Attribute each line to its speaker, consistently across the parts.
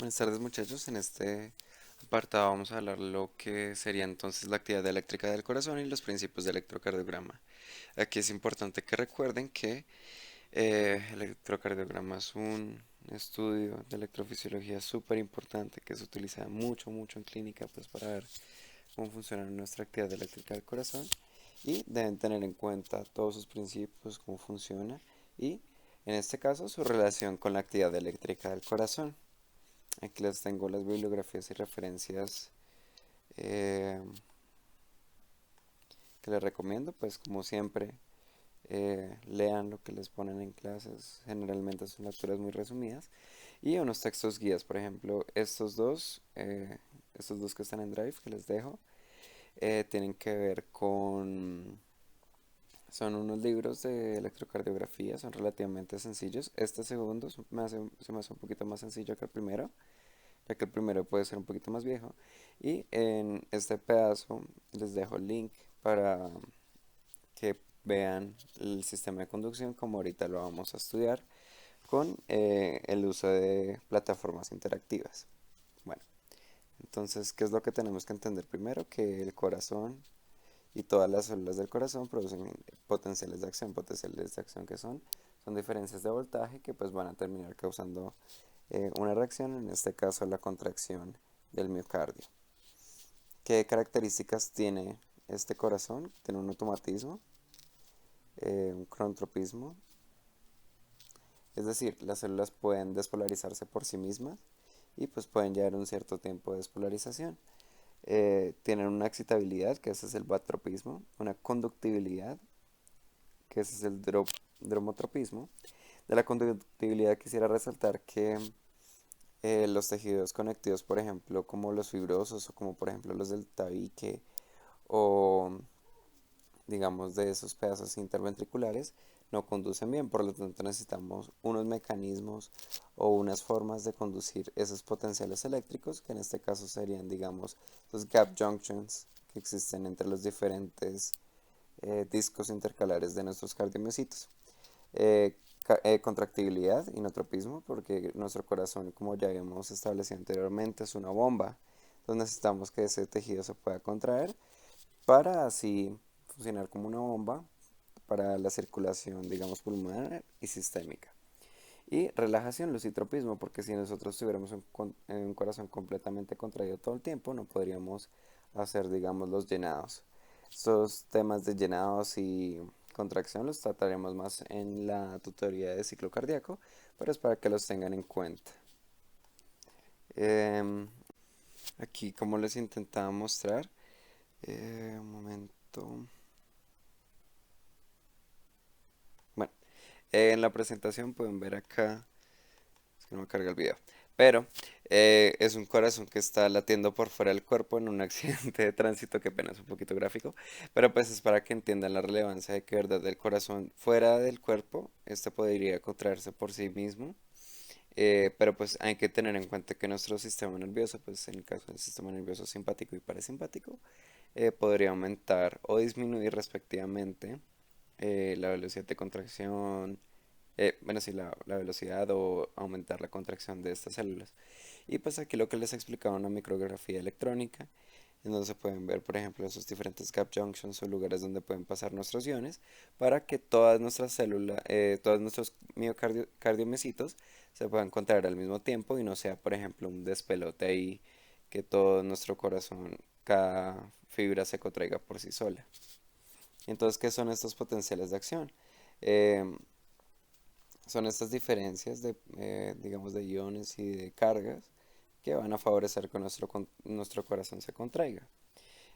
Speaker 1: Buenas tardes muchachos, en este apartado vamos a hablar lo que sería entonces la actividad eléctrica del corazón y los principios del electrocardiograma. Aquí es importante que recuerden que el electrocardiograma es un estudio de electrofisiología súper importante que se utiliza mucho en clínica pues para ver cómo funciona nuestra actividad eléctrica del corazón y deben tener en cuenta todos sus principios, cómo funciona y en este caso su relación con la actividad eléctrica del corazón. Aquí les tengo las bibliografías y referencias eh, que les recomiendo. Pues como siempre, lean lo que les ponen en clases. Generalmente son lecturas muy resumidas. Y unos textos guías, por ejemplo, estos dos que están en Drive que les dejo, tienen que ver con... Son unos libros de electrocardiografía, son relativamente sencillos. Este segundo se me hace un poquito más sencillo que el primero, ya que el primero puede ser un poquito más viejo. Y en este pedazo les dejo el link para que vean el sistema de conducción como ahorita lo vamos a estudiar con el uso de plataformas interactivas. Bueno, entonces, ¿qué es lo que tenemos que entender primero? Que el corazón y todas las células del corazón producen potenciales de acción que son diferencias de voltaje que pues van a terminar causando una reacción, en este caso la contracción del miocardio. ¿Qué características tiene este corazón? Tiene un automatismo, un cronotropismo, es decir, las células pueden despolarizarse por sí mismas y pues pueden llevar un cierto tiempo de despolarización. Tienen una excitabilidad, que ese es el batropismo, una conductibilidad, que ese es el dromotropismo. De la conductibilidad quisiera resaltar que los tejidos conectivos, por ejemplo, como los fibrosos o como por ejemplo los del tabique o digamos de esos pedazos interventriculares, no conducen bien, por lo tanto necesitamos unos mecanismos o unas formas de conducir esos potenciales eléctricos, que en este caso serían, digamos, los gap junctions que existen entre los diferentes discos intercalares de nuestros cardiomiocitos. Eh, Contractibilidad, inotropismo, porque nuestro corazón, como ya habíamos establecido anteriormente, es una bomba. Entonces necesitamos que ese tejido se pueda contraer para así funcionar como una bomba para la circulación, digamos, pulmonar y sistémica. Y relajación, lucitropismo, porque si nosotros tuviéramos un corazón completamente contraído todo el tiempo, no podríamos hacer, digamos, los llenados. Estos temas de llenados y contracción los trataremos más en la tutoría de ciclo cardíaco, pero es para que los tengan en cuenta. Em, Aquí, como les intentaba mostrar, un momento. Bueno, en la presentación pueden ver acá, es que no me carga el video, pero es un corazón que está latiendo por fuera del cuerpo en un accidente de tránsito, que apenas es un poquito gráfico, pero pues es para que entiendan la relevancia de que verdad el corazón fuera del cuerpo, este podría contraerse por sí mismo, pero pues hay que tener en cuenta que nuestro sistema nervioso, pues en el caso del sistema nervioso simpático y parasimpático, podría aumentar o disminuir respectivamente la velocidad de contracción, bueno, sí, la velocidad o aumentar la contracción de estas células. Y pues aquí lo que les explicaba una micrografía electrónica, en donde se pueden ver, por ejemplo, esos diferentes gap junctions o lugares donde pueden pasar nuestros iones para que todas nuestras células, todos nuestros cardiomiocitos se puedan contraer al mismo tiempo y no sea, por ejemplo, un despelote ahí que todo nuestro corazón, cada fibra se contraiga por sí sola. Entonces, ¿qué son estos potenciales de acción? Em, Son estas diferencias de, digamos, de iones y de cargas que van a favorecer que nuestro corazón se contraiga.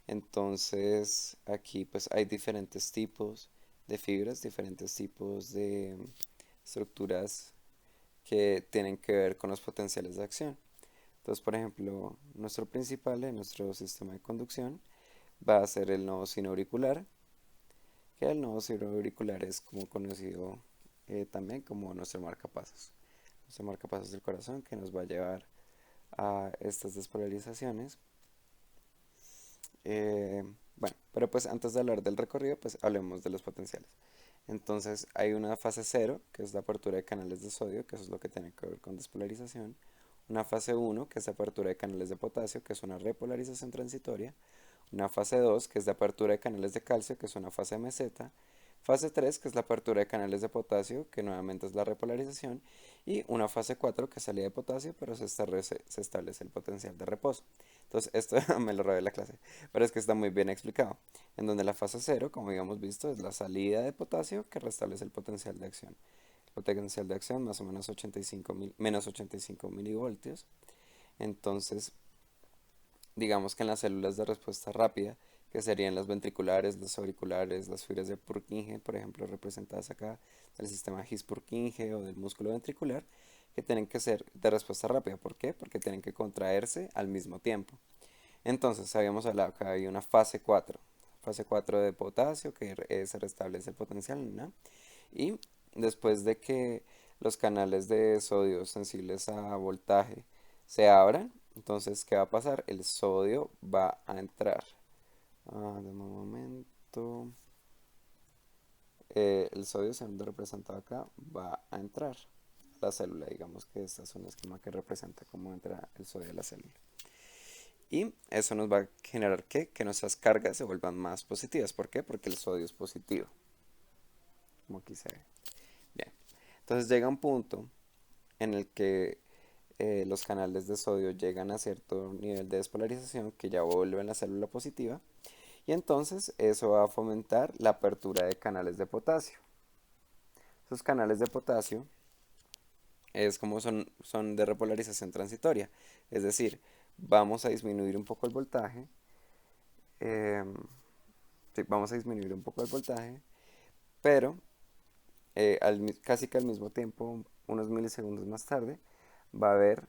Speaker 1: Entonces, aquí pues hay diferentes tipos de fibras, diferentes tipos de estructuras que tienen que ver con los potenciales de acción. Entonces, por ejemplo, nuestro principal en nuestro sistema de conducción va a ser el nodo sinoauricular, que el nodo sinoauricular es como conocido también como nuestro marcapasos del corazón, que nos va a llevar a estas despolarizaciones. Bueno, pero pues antes de hablar del recorrido, pues hablemos de los potenciales. Entonces hay una fase cero, que es la apertura de canales de sodio, que eso es lo que tiene que ver con despolarización. una fase uno que es de apertura de canales de potasio, que es una repolarización transitoria, una fase 2 que es de apertura de canales de calcio, que es una fase meseta, fase 3 que es la apertura de canales de potasio, que nuevamente es la repolarización, y una fase 4 que es salida de potasio, pero se establece el potencial de reposo. Entonces, esto me lo robé la clase, pero es que está muy bien explicado, en donde la fase cero, como habíamos visto, es la salida de potasio que restablece el potencial de acción. El potencial de acción más o menos menos 85 milivoltios. Entonces, digamos que en las células de respuesta rápida, que serían las ventriculares, las auriculares, las fibras de Purkinje, por ejemplo, representadas acá del sistema His-Purkinje o del músculo ventricular, que tienen que ser de respuesta rápida. ¿Por qué? Porque tienen que contraerse al mismo tiempo. Entonces, habíamos hablado que hay una fase 4 de potasio, que se restablece el potencial, ¿no? Y después de que los canales de sodio sensibles a voltaje se abran, entonces, ¿qué va a pasar? El sodio va a entrar. Dame un momento. El sodio, siendo representado acá, va a entrar a la célula. Digamos que este es un esquema que representa cómo entra el sodio a la célula. Y eso nos va a generar que nuestras cargas se vuelvan más positivas. ¿Por qué? Porque el sodio es positivo, como aquí se ve. Bien. Entonces llega un punto en el que los canales de sodio llegan a cierto nivel de despolarización que ya vuelven la célula positiva, y entonces eso va a fomentar la apertura de canales de potasio. Esos canales de potasio es como son de repolarización transitoria, es decir, vamos a disminuir un poco el voltaje, em, sí, vamos a disminuir un poco el voltaje, pero casi que al mismo tiempo, unos milisegundos más tarde, va a haber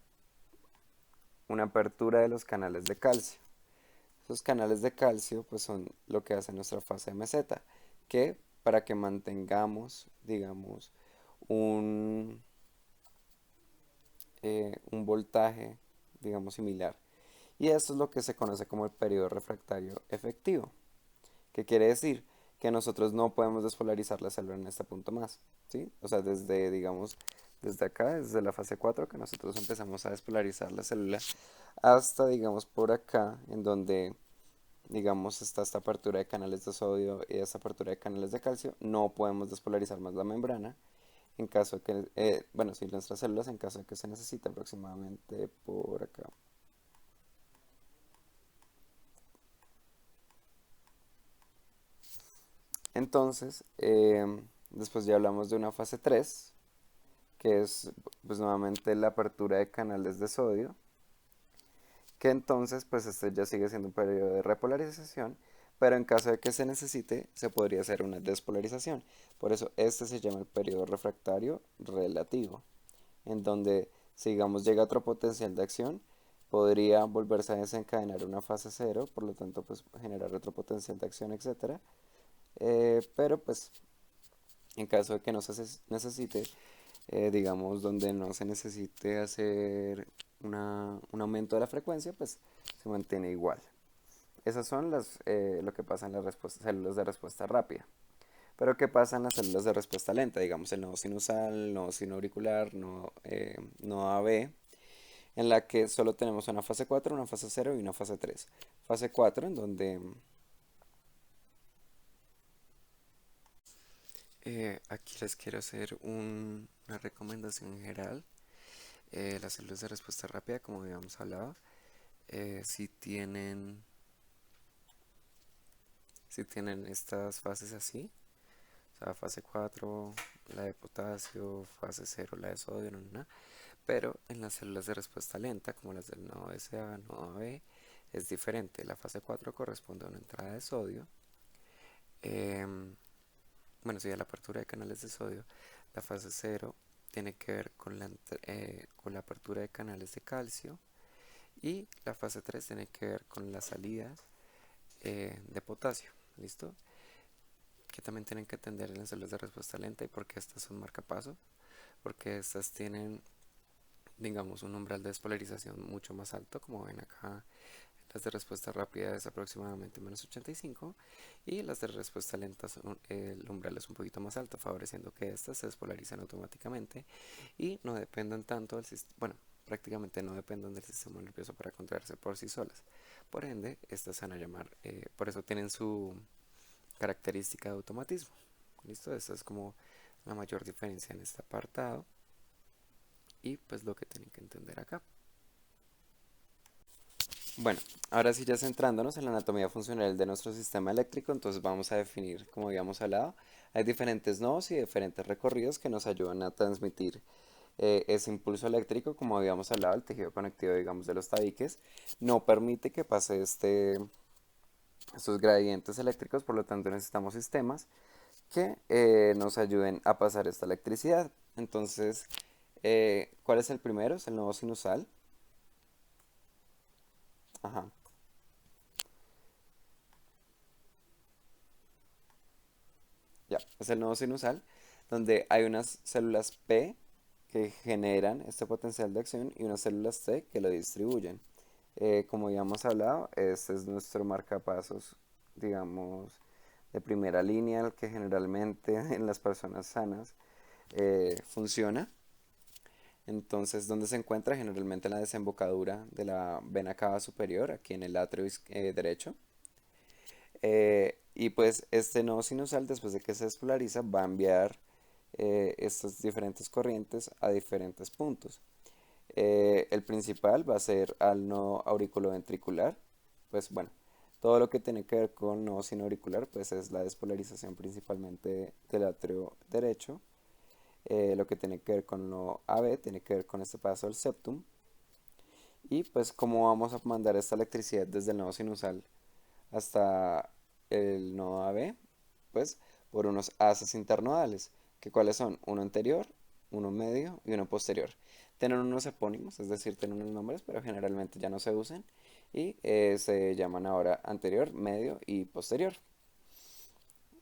Speaker 1: una apertura de los canales de calcio. Esos canales de calcio pues son lo que hace nuestra fase de meseta, que para que mantengamos, digamos, un, un voltaje, digamos, similar. Y esto es lo que se conoce como el periodo refractario efectivo, que quiere decir que nosotros no podemos despolarizar la célula en este punto más, ¿sí? O sea, desde, digamos, desde acá, desde la fase 4 que nosotros empezamos a despolarizar la célula, hasta, digamos, por acá, en donde digamos, está esta apertura de canales de sodio y esta apertura de canales de calcio, no podemos despolarizar más la membrana en caso de que, bueno, si nuestras células en caso de que se necesite aproximadamente por acá. Entonces, después ya hablamos de una fase 3 que es pues nuevamente la apertura de canales de sodio, que entonces pues este ya sigue siendo un periodo de repolarización, pero en caso de que se necesite, se podría hacer una despolarización. Por eso este se llama el periodo refractario relativo, en donde si digamos llega otro potencial de acción, podría volverse a desencadenar una fase cero, por lo tanto pues generar otro potencial de acción, etcétera. Pero pues en caso de que no se necesite, digamos, donde no se necesite hacer un aumento de la frecuencia, pues se mantiene igual. Esas son lo que pasa en las células de respuesta rápida. Pero ¿qué pasa en las células de respuesta lenta? Digamos, el nodo sinusal, el nodo sinoauricular, nodo AB, en la que solo tenemos una fase 4, una fase cero y una fase 3. Fase 4, en donde aquí les quiero hacer una recomendación general. Las células de respuesta rápida, como habíamos hablado, si tienen estas fases así, o sea, fase 4 la de potasio, fase cero la de sodio, no, no, no. Pero en las células de respuesta lenta, como las del nodo SA, nodo AB, es diferente. La fase 4 corresponde a una entrada de sodio. em, bueno, sí, a la apertura de canales de sodio. La fase cero tiene que ver con la apertura de canales de calcio. Y la fase 3 tiene que ver con las salidas de potasio. ¿Listo? Que también tienen que atender en las células de respuesta lenta. ¿Y por qué estas son marcapasos? Porque estas tienen, digamos, un umbral de despolarización mucho más alto, como ven acá. Las de respuesta rápida es aproximadamente menos 85 y las de respuesta lenta el umbral es un poquito más alto, favoreciendo que estas se despolarizan automáticamente y no dependan tanto del sistema, bueno, prácticamente no dependen del sistema nervioso para contraerse por sí solas. Por ende, estas se van a llamar, por eso tienen su característica de automatismo. ¿Listo? Esta es como la mayor diferencia en este apartado y pues lo que tienen que entender acá. Bueno, ahora sí ya centrándonos en la anatomía funcional de nuestro sistema eléctrico, entonces vamos a definir, como habíamos hablado, hay diferentes nodos y diferentes recorridos que nos ayudan a transmitir ese impulso eléctrico, como habíamos hablado, el tejido conectivo, digamos, de los tabiques, no permite que pase estos gradientes eléctricos, por lo tanto necesitamos sistemas que nos ayuden a pasar esta electricidad. Entonces, ¿cuál es el primero? Es el nodo sinusal. Ajá. Ya, es el nodo sinusal, donde hay unas células P que generan este potencial de acción y unas células T que lo distribuyen. Como ya hemos hablado, este es nuestro marcapasos, digamos, de primera línea, el que generalmente en las personas sanas funciona. Entonces, ¿dónde se encuentra? Generalmente en la desembocadura de la vena cava superior, aquí en el atrio derecho. Y pues este nodo sinusal, después de que se despolariza, va a enviar estas diferentes corrientes a diferentes puntos. El principal va a ser al nodo auriculoventricular. Pues bueno, todo lo que tiene que ver con nodo sinoauricular, pues es la despolarización principalmente del atrio derecho. Lo que tiene que ver con nodo AB tiene que ver con este paso del septum. Y pues cómo vamos a mandar esta electricidad desde el nodo sinusal hasta el nodo AB, pues por unos haces internodales, que cuáles son uno anterior, uno medio y uno posterior. Tienen unos epónimos, es decir, tienen unos nombres, pero generalmente ya no se usan y se llaman ahora anterior, medio y posterior.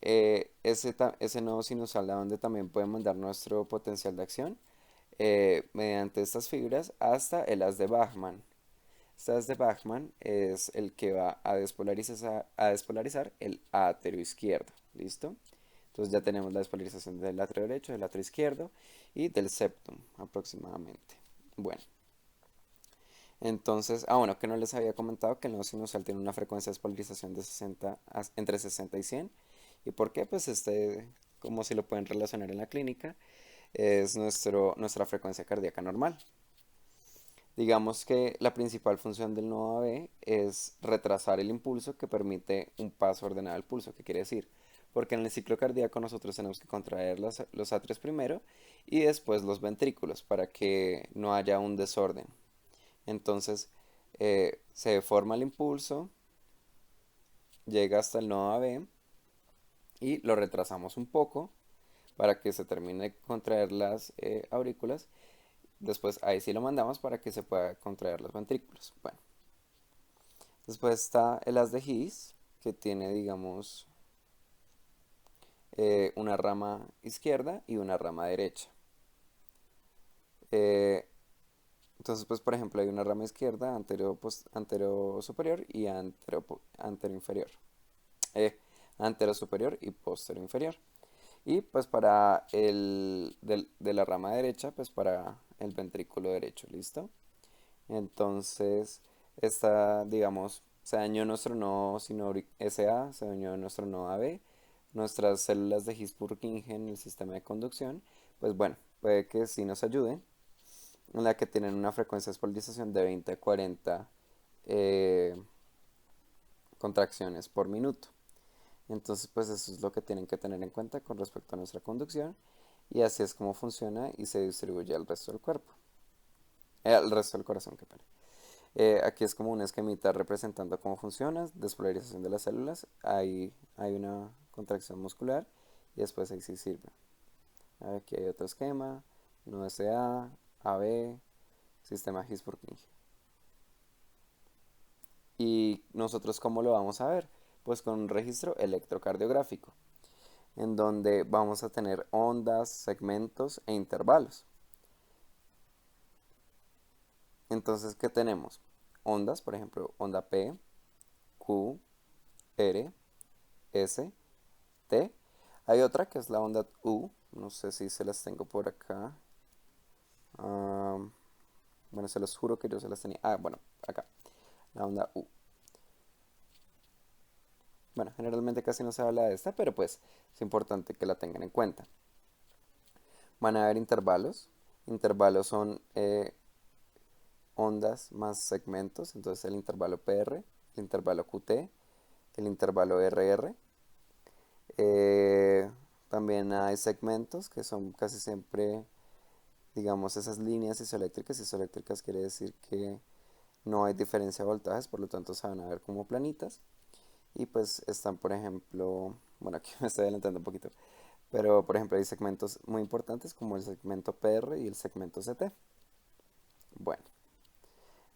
Speaker 1: Ese nodo sinusal a donde también puede mandar nuestro potencial de acción mediante estas fibras hasta el haz de Bachmann. Stas de Bachmann es el que va a despolarizar el atrio izquierdo. ¿Listo? Entonces ya tenemos la despolarización del atrio derecho, del atrio izquierdo y del septum aproximadamente. Bueno, entonces, bueno, que no les había comentado que el nodo sinusal tiene una frecuencia de despolarización de entre 60 y 100. ¿Y por qué? Pues como si lo pueden relacionar en la clínica, es nuestra frecuencia cardíaca normal. Digamos que la principal función del nodo AB es retrasar el impulso que permite un paso ordenado del pulso. ¿Qué quiere decir? Porque en el ciclo cardíaco nosotros tenemos que contraer los atrios primero y después los ventrículos para que no haya un desorden. Entonces se forma el impulso, llega hasta el nodo AB y lo retrasamos un poco para que se termine de contraer las aurículas. Después ahí sí lo mandamos para que se pueda contraer los ventrículos. Bueno. Después está el haz de His, que tiene, digamos, una rama izquierda y una rama derecha. Eh, entonces, pues, por ejemplo, hay una rama izquierda, antero superior y antero inferior. Eh, antero superior y postero inferior. Y pues para de la rama derecha, pues para el ventrículo derecho, ¿listo? Entonces, digamos, se dañó nuestro nodo SA, se dañó nuestro nodo AB, nuestras células de His-Purkinje en el sistema de conducción, pues bueno, puede que sí nos ayuden, en la que tienen una frecuencia de espolarización de 20 a 40 eh, contracciones por minuto. Entonces, pues eso es lo que tienen que tener en cuenta con respecto a nuestra conducción y así es como funciona y se distribuye al resto del cuerpo, al resto del corazón, qué pena. Aquí es como un esquemita representando cómo funciona, despolarización de las células, hay una contracción muscular y después ahí sí sirve. Aquí hay otro esquema, no SA, AB, sistema His-Purkinje. ¿Y nosotros cómo lo vamos a ver? Pues con un registro electrocardiográfico, en donde vamos a tener ondas, segmentos e intervalos. Entonces, ¿qué tenemos? Ondas, por ejemplo, onda P, Q, R, S, T. Hay otra que es la onda U, no sé si se las tengo por acá. Bueno, se los juro que yo se las tenía. Ah, bueno, acá, la onda U. Bueno, generalmente casi no se habla de esta, pero pues es importante que la tengan en cuenta. Van a haber intervalos. Intervalos son ondas más segmentos, entonces el intervalo PR, el intervalo QT, el intervalo RR. Eh, También hay segmentos que son casi siempre, digamos, esas líneas isoeléctricas. Isoeléctricas quiere decir que no hay diferencia de voltajes, por lo tanto se van a ver como planitas. Y pues están, por ejemplo, bueno, aquí me estoy adelantando un poquito, pero por ejemplo hay segmentos muy importantes como el segmento PR y el segmento CT. Bueno,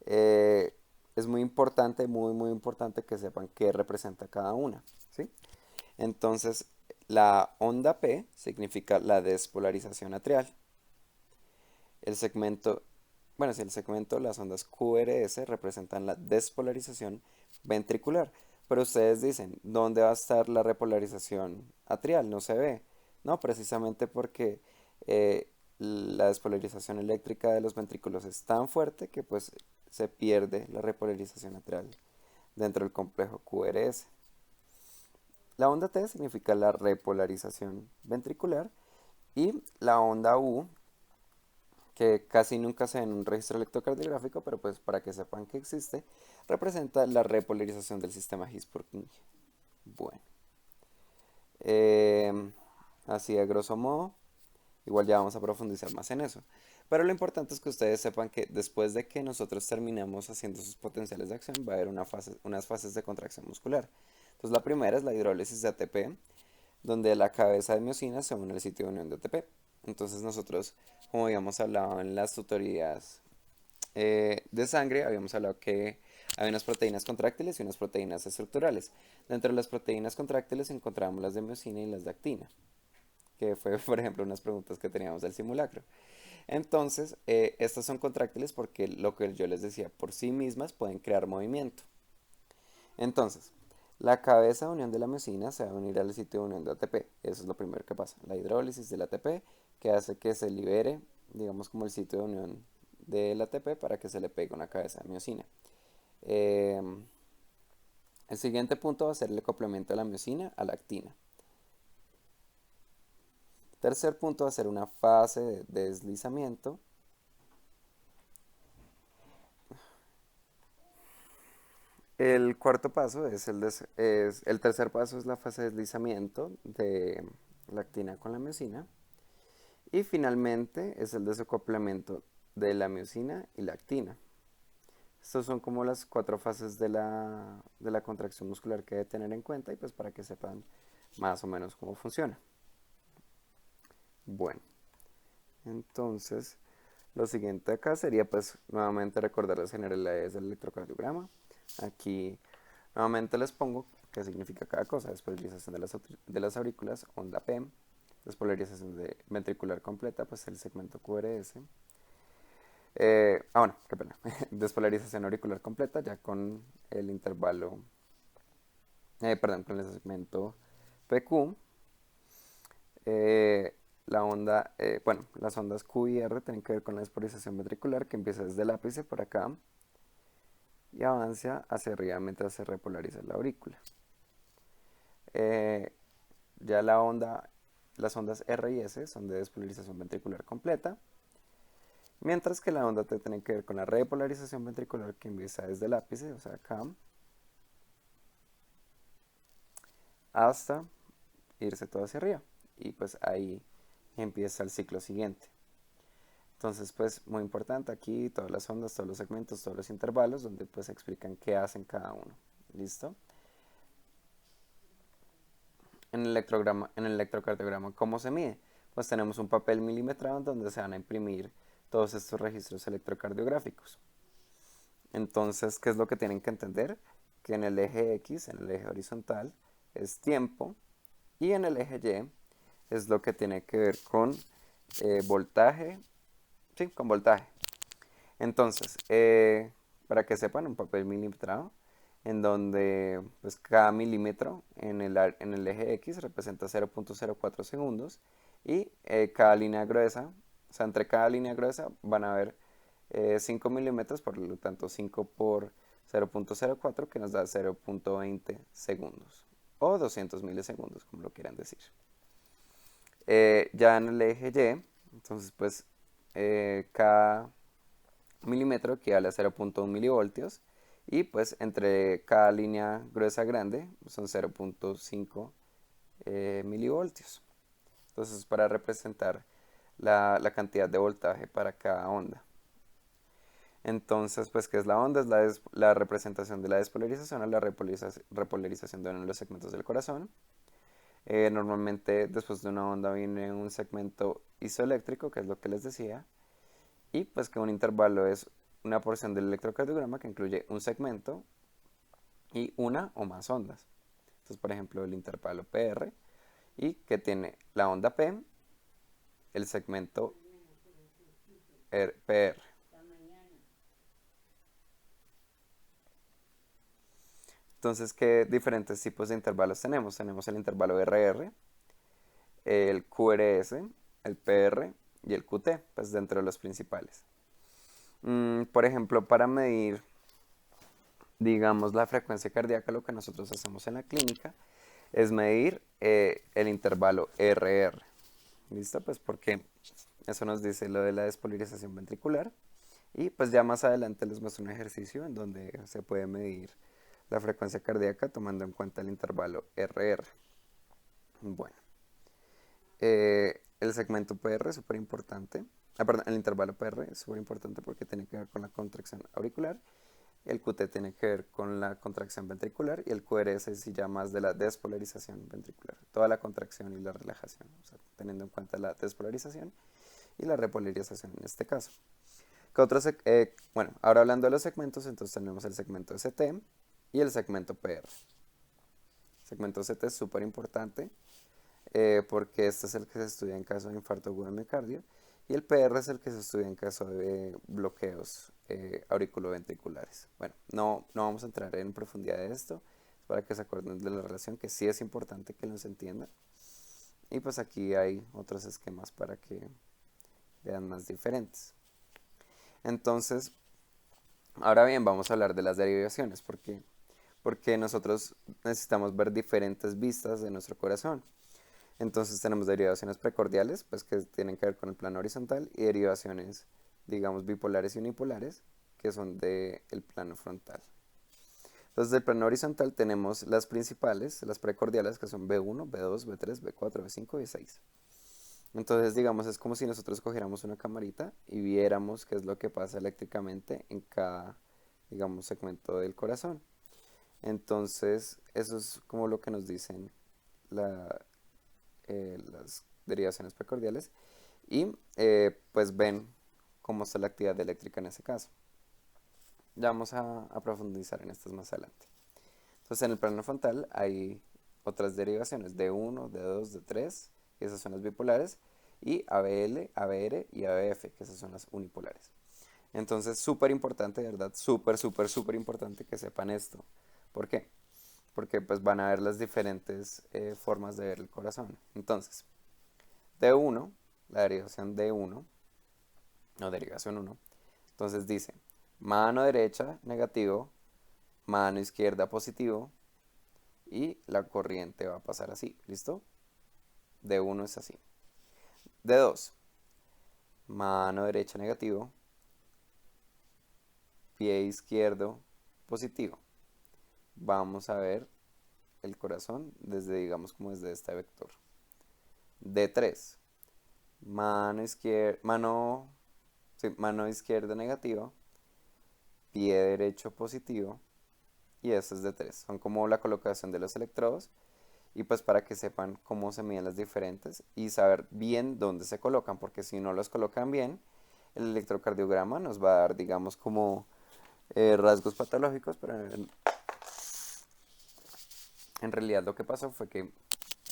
Speaker 1: eh, es muy importante, muy importante que sepan qué representa cada una, ¿sí? Entonces, la onda P significa la despolarización atrial. El segmento, bueno, si el segmento, las ondas QRS representan la despolarización ventricular. Pero ustedes dicen, ¿dónde va a estar la repolarización atrial? No se ve. No, precisamente porque la despolarización eléctrica de los ventrículos es tan fuerte que pues se pierde la repolarización atrial dentro del complejo QRS. La onda T significa la repolarización ventricular y la onda U, que casi nunca se ve en un registro electrocardiográfico, pero pues para que sepan que existe, representa la repolarización del sistema His-Purkinje. Bueno, eh, así a grosso modo, igual ya vamos a profundizar más en eso. Pero lo importante es que ustedes sepan que después de que nosotros terminamos haciendo sus potenciales de acción, va a haber unas fases de contracción muscular. Entonces la primera es la hidrólisis de ATP, donde la cabeza de miocina se une al sitio de unión de ATP. Entonces nosotros, como habíamos hablado en las tutorías de sangre, habíamos hablado que hay unas proteínas contráctiles y unas proteínas estructurales. Dentro de las proteínas contráctiles encontramos las de miocina y las de actina, que fue, por ejemplo, unas preguntas que teníamos del simulacro. Entonces, estas son contráctiles porque lo que yo les decía, por sí mismas pueden crear movimiento. Entonces, la cabeza de unión de la miocina se va a unir al sitio de unión de ATP. Eso es lo primero que pasa. La hidrólisis del ATP que hace que se libere, digamos, como el sitio de unión del ATP para que se le pegue una cabeza de miocina. Eh, el siguiente punto va a ser el acoplamiento de la miocina a la actina. Tercer punto va a ser una fase de deslizamiento. El cuarto paso el tercer paso es la fase de deslizamiento de la actina con la miocina. Y finalmente es el desacoplamiento de la miocina y la actina. Estos son como las cuatro fases de la contracción muscular que hay que tener en cuenta y pues para que sepan más o menos cómo funciona. Bueno, entonces lo siguiente acá sería pues nuevamente recordar las generalidades del electrocardiograma. Aquí nuevamente les pongo qué significa cada cosa. Despolarización de las aurículas, onda P. Despolarización ventricular completa, pues el segmento QRS. Bueno, qué pena. Despolarización auricular completa, ya con el intervalo, perdón, con el segmento PQ. Eh, bueno, las ondas Q y R tienen que ver con la despolarización ventricular que empieza desde el ápice por acá y avanza hacia arriba mientras se repolariza la aurícula. Eh, ya las ondas R y S son de despolarización ventricular completa, mientras que la onda T tiene que ver con la repolarización ventricular que empieza desde el ápice, o sea acá, hasta irse todo hacia arriba. Y pues ahí empieza el ciclo siguiente. Entonces, pues muy importante aquí todas las ondas, todos los segmentos, todos los intervalos, donde pues explican qué hacen cada uno. ¿Listo? En el electrocardiograma, ¿cómo se mide? Pues tenemos un papel milimetrado donde se van a imprimir todos estos registros electrocardiográficos. Entonces, ¿qué es lo que tienen que entender? Que en el eje X, en el eje horizontal, es tiempo y en el eje Y es lo que tiene que ver con voltaje, sí, con voltaje. Entonces, para que sepan, un papel milimetrado en donde pues, cada milímetro en el eje X representa 0.04 segundos y cada línea gruesa, o sea, entre cada línea gruesa van a haber 5 milímetros, por lo tanto 5 por 0.04, que nos da 0.20 segundos o 200 milisegundos, como lo quieran decir. Ya en el eje Y, entonces pues cada milímetro equivale a 0.1 milivoltios y pues entre cada línea gruesa grande son 0.5 milivoltios. Entonces para representar la cantidad de voltaje para cada onda. Entonces, pues, ¿qué es la onda? Es la representación de la despolarización o la repolarización de uno de los segmentos del corazón. Normalmente después de una onda viene un segmento isoeléctrico, que es lo que les decía, y pues que un intervalo es una porción del electrocardiograma que incluye un segmento y una o más ondas. Entonces, por ejemplo, el intervalo PR y que tiene la onda P, el segmento PR. Entonces, ¿qué diferentes tipos de intervalos tenemos? Tenemos el intervalo RR, el QRS, el PR y el QT, pues dentro de los principales. Por ejemplo, para medir, digamos, la frecuencia cardíaca, lo que nosotros hacemos en la clínica es medir el intervalo RR. ¿Listo? Pues porque eso nos dice lo de la despolarización ventricular. Y pues ya más adelante les muestro un ejercicio en donde se puede medir la frecuencia cardíaca tomando en cuenta el intervalo RR. Bueno, el segmento PR es súper importante. Perdón, el intervalo PR es súper importante porque tiene que ver con la contracción auricular. El QT tiene que ver con la contracción ventricular y el QRS sí ya más de la despolarización ventricular. Toda la contracción y la relajación, o sea, teniendo en cuenta la despolarización y la repolarización en este caso. Bueno, ahora hablando de los segmentos, entonces tenemos el segmento ST y el segmento PR. El segmento ST es súper importante porque este es el que se estudia en caso de infarto agudo de miocardio y el PR es el que se estudia en caso de bloqueos auriculoventriculares. Bueno, no vamos a entrar en profundidad de esto, para que se acuerden de la relación, que sí es importante que los entiendan. Y pues aquí hay otros esquemas para que vean más diferentes. Entonces, ahora bien, vamos a hablar de las derivaciones, porque nosotros necesitamos ver diferentes vistas de nuestro corazón. Entonces tenemos derivaciones precordiales, pues que tienen que ver con el plano horizontal, y derivaciones, digamos, bipolares y unipolares, que son del plano frontal. Entonces del plano horizontal tenemos las principales, las precordiales, que son B1, B2, B3, B4, B5 y B6. Entonces, digamos, es como si nosotros cogiéramos una camarita y viéramos qué es lo que pasa eléctricamente en cada, digamos, segmento del corazón. Entonces, eso es como lo que nos dicen las derivaciones precordiales y pues ven cómo está la actividad eléctrica en ese caso. Ya vamos a profundizar en estas más adelante. Entonces, en el plano frontal hay otras derivaciones, D1, D2, D3, que esas son las bipolares, y ABL, ABR y ABF, que esas son las unipolares. Entonces, súper importante, de verdad, súper importante que sepan esto. ¿Por qué? Porque pues van a ver las diferentes formas de ver el corazón. Entonces, D1, la derivación D1, o derivación 1, entonces dice, mano derecha negativo, mano izquierda positivo, y la corriente va a pasar así, ¿listo? D1 es así. D2, mano derecha negativo, pie izquierdo positivo. Vamos a ver el corazón desde, digamos, como desde este vector. D3, mano izquierda negativa, pie derecho positivo, y esto es D3. Son como la colocación de los electrodos y pues para que sepan cómo se miden las diferentes y saber bien dónde se colocan, porque si no los colocan bien, el electrocardiograma nos va a dar, digamos, como rasgos patológicos, pero en realidad lo que pasó fue que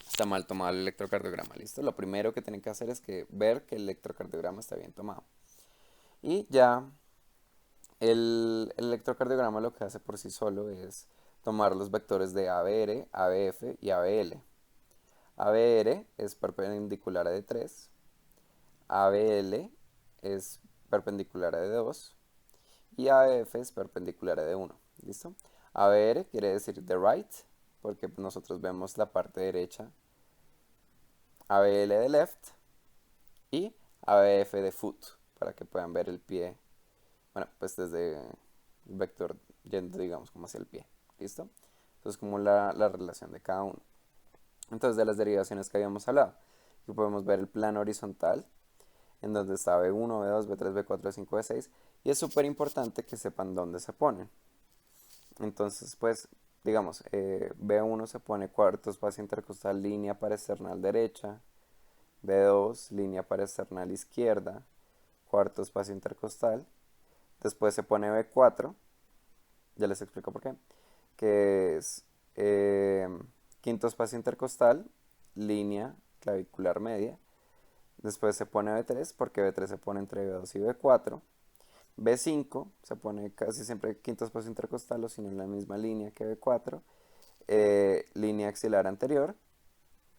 Speaker 1: está mal tomado el electrocardiograma, ¿listo? Lo primero que tienen que hacer es ver que el electrocardiograma está bien tomado. Y ya el electrocardiograma lo que hace por sí solo es tomar los vectores de ABR, ABF y ABL. ABR es perpendicular a D3, ABL es perpendicular a D2 y ABF es perpendicular a D1. ¿Listo? ABR quiere decir the right, porque nosotros vemos la parte derecha, ABL de left y ABF de foot, para que puedan ver el pie, bueno, pues desde el vector yendo, digamos, como hacia el pie. ¿Listo? Entonces, como la relación de cada uno. Entonces, de las derivaciones que habíamos hablado, aquí podemos ver el plano horizontal, en donde está B1, B2, B3, B4, B5, B6, y es súper importante que sepan dónde se ponen. Entonces, pues, digamos, B1 se pone cuarto espacio intercostal, línea parasternal derecha, B2, línea parasternal izquierda, cuarto espacio intercostal, después se pone B4, ya les explico por qué, que es eh, quinto espacio intercostal, línea clavicular media, después se pone B3 porque B3 se pone entre B2 y B4, B5 se pone casi siempre quinto espacio intercostal o si no en la misma línea que B4, línea axilar anterior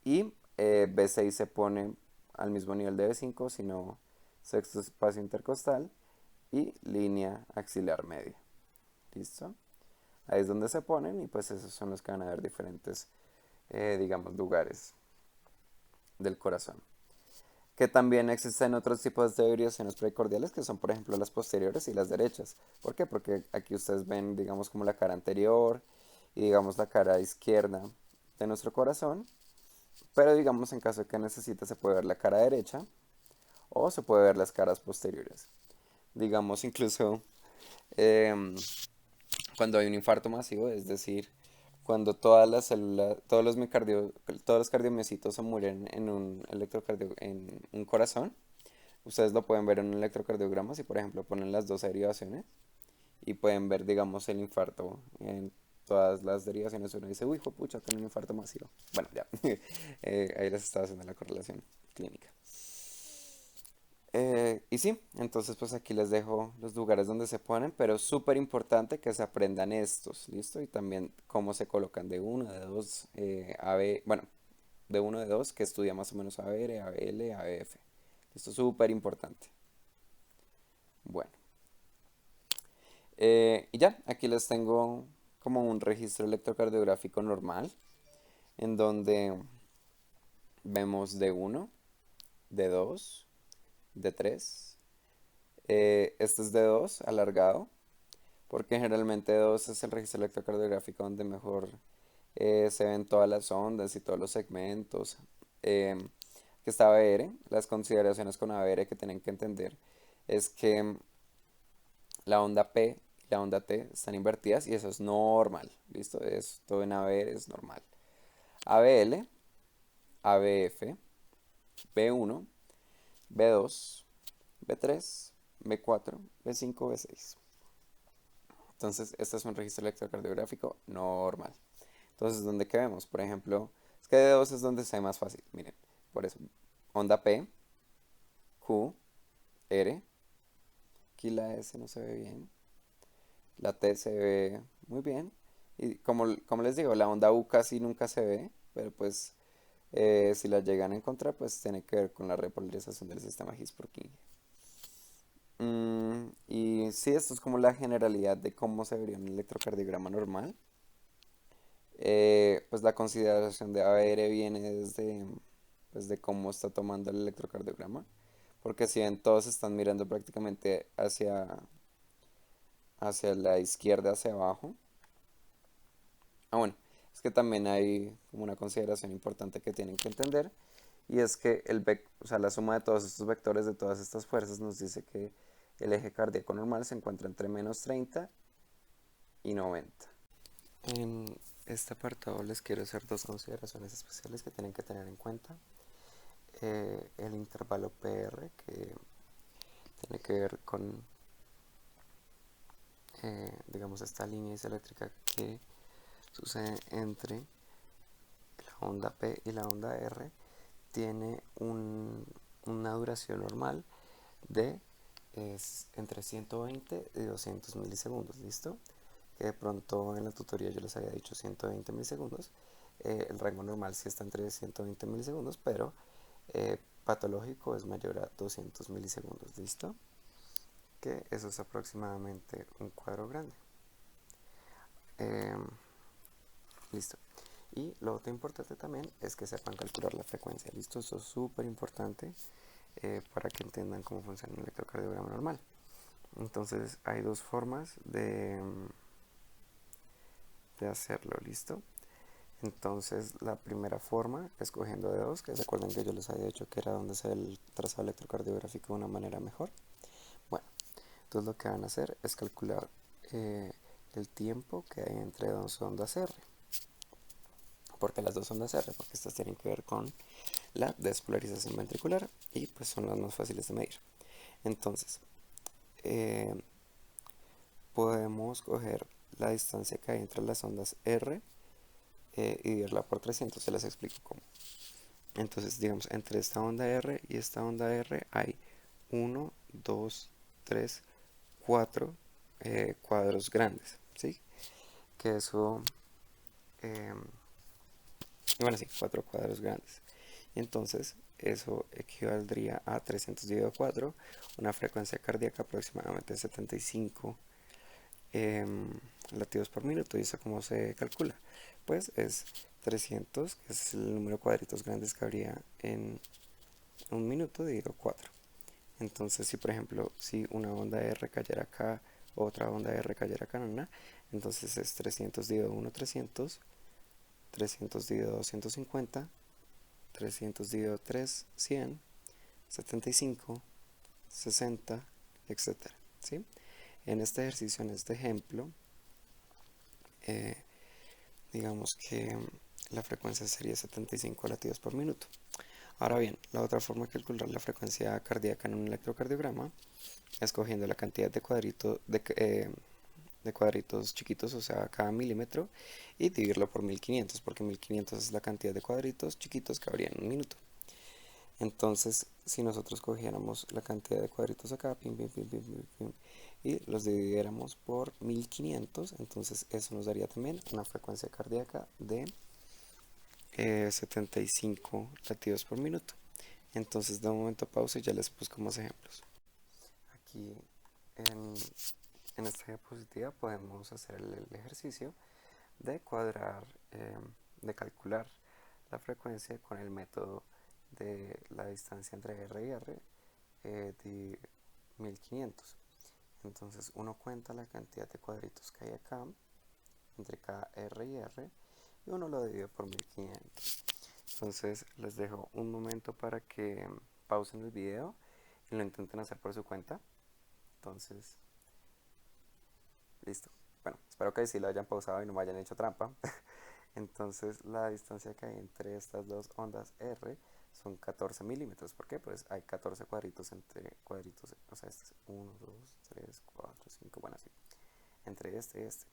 Speaker 1: y B6 se pone al mismo nivel de B5, sino sexto espacio intercostal y línea axilar media. ¿Listo? Ahí es donde se ponen y pues esos son los que van a ver diferentes, digamos, lugares del corazón. Que también existen otros tipos de derivaciones precordiales que son por ejemplo las posteriores y las derechas. ¿Por qué? Porque aquí ustedes ven digamos como la cara anterior y digamos la cara izquierda de nuestro corazón, pero digamos en caso de que necesite se puede ver la cara derecha o se puede ver las caras posteriores. Digamos incluso em, cuando hay un infarto masivo, es decir, cuando todas las células, todos los cardiomiocitos se mueren en un en un corazón, ustedes lo pueden ver en un electrocardiograma si por ejemplo ponen las dos derivaciones y pueden ver digamos el infarto en todas las derivaciones. Uno dice, uy, pucha, tengo un infarto masivo. Bueno, ya, ahí les estaba haciendo la correlación clínica. Y sí, entonces pues aquí les dejo los lugares donde se ponen, pero es súper importante que se aprendan estos, ¿listo? Y también cómo se colocan de uno, de dos, AB, bueno, de uno, de dos, que estudia más o menos ABR, ABL, ABF. Esto es súper importante. Bueno, y ya, aquí les tengo como un registro electrocardiográfico normal, en donde vemos D1, D2, D3. Este es D2 alargado, porque generalmente D2 es el registro electrocardiográfico donde mejor se ven todas las ondas y todos los segmentos. Que está ABR, las consideraciones con ABR que tienen que entender es que la onda P y la onda T están invertidas y eso es normal, ¿listo? Esto en ABR es normal. ABL, ABF, B1, B2, B3, B4, B5, B6. Entonces, este es un registro electrocardiográfico normal. Entonces, ¿dónde que vemos? Por ejemplo, es que D2 es donde se ve más fácil. Miren, por eso, onda P, Q, R. Aquí la S no se ve bien. La T se ve muy bien. Y como les digo, la onda U casi nunca se ve. Pero pues, si la llegan a encontrar, pues tiene que ver con la repolarización del sistema Higgs-Purkinje. Y sí, esto es como la generalidad de cómo se vería un electrocardiograma normal. Pues la consideración de ABR viene desde pues, de cómo está tomando el electrocardiograma. Porque si ven, todos están mirando prácticamente hacia la izquierda, hacia abajo. Ah, bueno, es que también hay como una consideración importante que tienen que entender. Y es que o sea, la suma de todos estos vectores, de todas estas fuerzas, nos dice que el eje cardíaco normal se encuentra entre -30 y 90. En este apartado les quiero hacer dos consideraciones especiales que tienen que tener en cuenta. El intervalo PR, que tiene que ver con, digamos, esta línea isoeléctrica que sucede entre la onda P y la onda R, tiene una duración normal de entre 120 y 200 milisegundos, ¿listo? Que de pronto en la tutoría yo les había dicho 120 milisegundos. El rango normal sí está entre 120 milisegundos, pero patológico es mayor a 200 milisegundos, ¿listo? que eso es aproximadamente un cuadro grande. Em, Listo. Y lo otro importante también es que sepan calcular la frecuencia. Listo, eso es súper importante para que entiendan cómo funciona un electrocardiograma normal. Entonces hay dos formas de hacerlo. Listo. Entonces la primera forma es cogiendo dedos, que se acuerdan que yo les había dicho que era donde se ve el trazado electrocardiográfico de una manera mejor. Bueno, entonces lo que van a hacer es calcular el tiempo que hay entre dos ondas R. ¿Por qué las dos ondas R? Porque estas tienen que ver con la despolarización ventricular y pues son las más fáciles de medir. Entonces, podemos coger la distancia que hay entre las ondas R y dividirla por 300, se las explico cómo. Entonces, digamos, entre esta onda R y esta onda R hay 1, 2, 3, 4 cuadros grandes, ¿sí? Que eso, eh, bueno, sí, 4 cuadros grandes. Y entonces, eso equivaldría a 300 dividido 4, una frecuencia cardíaca aproximadamente 75 latidos por minuto. ¿Y eso cómo se calcula? Pues es 300, que es el número de cuadritos grandes que habría en un minuto, dividido 4. Entonces, si por ejemplo, si una onda R cayera acá, otra onda R cayera acá, no, entonces es 300 dividido 1, 300, 300 dividido 2, 150, 300 dividido 3, 100, 75, 60, etcétera, ¿sí? En este ejercicio, en este ejemplo, eh, digamos que la frecuencia sería 75 latidos por minuto. Ahora bien, la otra forma de calcular la frecuencia cardíaca en un electrocardiograma es cogiendo la cantidad de cuadritos chiquitos, o sea, cada milímetro, y dividirlo por 1500, porque 1500 es la cantidad de cuadritos chiquitos que habría en un minuto. Entonces, si nosotros cogiéramos la cantidad de cuadritos acá, pim, pim, pim, pim, pim, pim, y los dividiéramos por 1500, entonces eso nos daría también una frecuencia cardíaca de 75 latidos por minuto. Entonces, de un momento pausa y ya les busco más ejemplos. Aquí en, en esta diapositiva podemos hacer el ejercicio de cuadrar, de calcular la frecuencia con el método de la distancia entre R y R de 1500. Entonces uno cuenta la cantidad de cuadritos que hay acá entre cada R y R y uno lo divide por 1500. Entonces les dejo un momento para que pausen el video y lo intenten hacer por su cuenta. Entonces, listo. Bueno, espero que sí lo hayan pausado y no me hayan hecho trampa. Entonces la distancia que hay entre estas dos ondas R son 14 milímetros. ¿Por qué? Pues hay 14 cuadritos entre cuadritos, o sea, este es 1, 2, 3, 4, 5, bueno, así, entre este y este.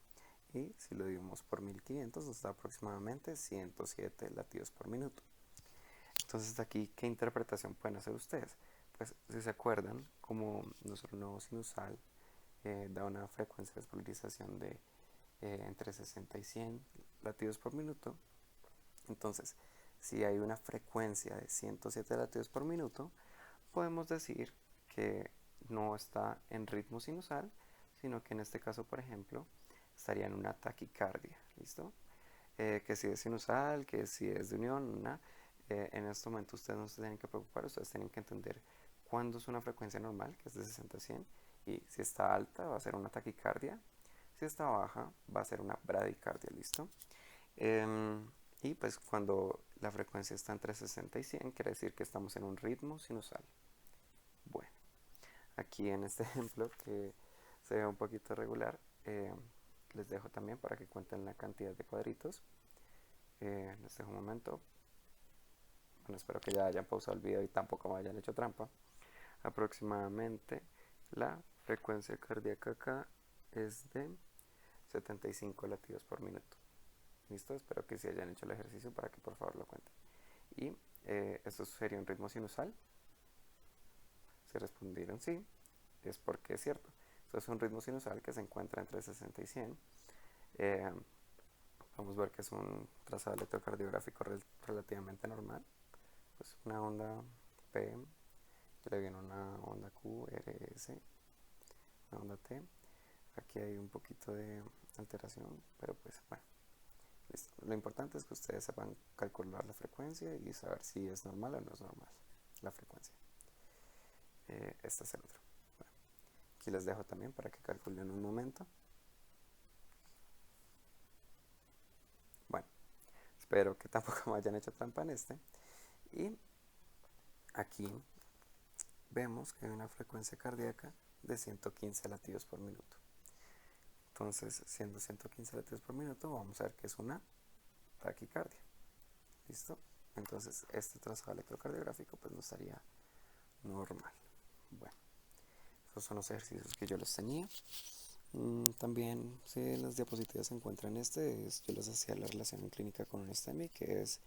Speaker 1: Y si lo dividimos por 1500 nos da aproximadamente 107 latidos por minuto. Entonces aquí, ¿qué interpretación pueden hacer ustedes? Pues si se acuerdan, como nuestro nodo sinusal da una frecuencia de despolarización de entre 60 y 100 latidos por minuto, entonces si hay una frecuencia de 107 latidos por minuto, podemos decir que no está en ritmo sinusal, sino que en este caso, por ejemplo, estaría en una taquicardia, ¿listo? Que si es sinusal, que si es de unión, en este momento ustedes no se tienen que preocupar, ustedes tienen que entender cuándo es una frecuencia normal, que es de 60 a 100, y si está alta va a ser una taquicardia, si está baja va a ser una bradicardia, ¿listo? Y pues cuando la frecuencia está entre 60 y 100, quiere decir que estamos en un ritmo sinusal. Bueno, aquí en este ejemplo que se ve un poquito regular, les dejo también para que cuenten la cantidad de cuadritos. Les dejo un momento. Bueno, espero que ya hayan pausado el video y tampoco me hayan hecho trampa. Aproximadamente la frecuencia cardíaca acá es de 75 latidos por minuto. ¿Listo? Espero que sí hayan hecho el ejercicio para que por favor lo cuenten. Y esto sería un ritmo sinusal. Si respondieron sí, es porque es cierto. Esto es un ritmo sinusal que se encuentra entre 60 y 100. Vamos a ver que es un trazado electrocardiográfico relativamente normal. Pues una onda P, le viene una onda Q, R, S, una onda T. Aquí hay un poquito de alteración, pero pues bueno, listo. Lo importante es que ustedes sepan calcular la frecuencia y saber si es normal o no es normal la frecuencia. Este es el otro. Bueno, aquí les dejo también para que calculen un momento. Bueno, espero que tampoco me hayan hecho trampa en este. Y aquí vemos que hay una frecuencia cardíaca de 115 latidos por minuto. Entonces, siendo 115 latidos por minuto, vamos a ver que es una taquicardia. ¿Listo? Entonces, este trazado electrocardiográfico pues no estaría normal. Bueno, esos son los ejercicios que yo les tenía. También, si en las diapositivas se encuentran yo les hacía la relación en clínica con un STEMI, que es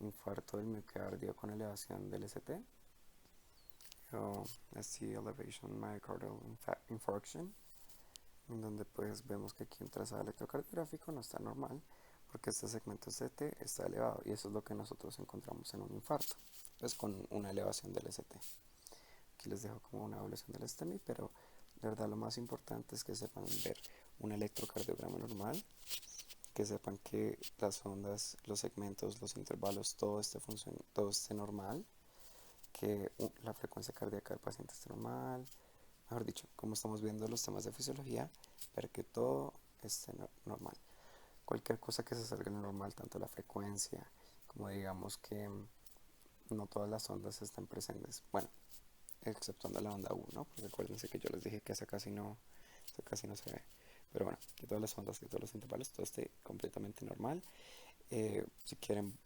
Speaker 1: infarto del miocardio con elevación del ST, o ST Elevation Myocardial Infarction, en donde pues vemos que aquí un trazado electrocardiográfico no está normal, porque este segmento ST está elevado, y eso es lo que nosotros encontramos en un infarto, pues con una elevación del ST. Aquí les dejo como una evaluación del STEMI, pero de verdad lo más importante es que sepan ver un electrocardiograma normal, que sepan que las ondas, los segmentos, los intervalos, todo esté normal, que la frecuencia cardíaca del paciente esté normal, mejor dicho, como estamos viendo los temas de fisiología, ver que todo esté normal. Cualquier cosa que se salga de lo normal, tanto la frecuencia como digamos que no todas las ondas estén presentes, bueno, exceptuando la onda 1, porque acuérdense que yo les dije que esa casi no se ve. Pero bueno, que todas las ondas, que todos los intervalos, todo esté completamente normal. Si quieren,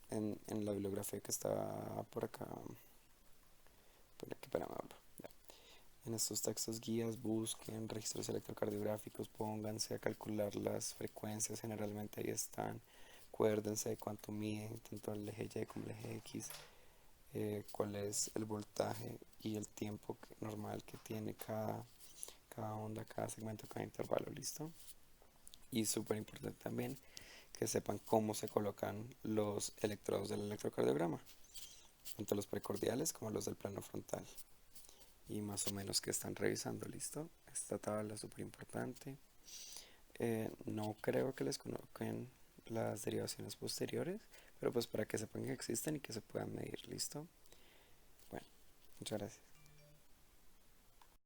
Speaker 1: en la bibliografía que está por acá, ya. En estos textos guías busquen registros electrocardiográficos, pónganse a calcular las frecuencias, generalmente ahí están. Acuérdense de cuánto miden, tanto el eje Y como el eje X, cuál es el voltaje y el tiempo normal que tiene cada onda, cada segmento, cada intervalo, ¿listo? Y súper importante también que sepan cómo se colocan los electrodos del electrocardiograma, tanto los precordiales como los del plano frontal. Y más o menos que están revisando, ¿listo? Esta tabla es súper importante. No creo que les coloquen las derivaciones posteriores, pero pues para que sepan que existen y que se puedan medir, ¿listo? Bueno, muchas gracias.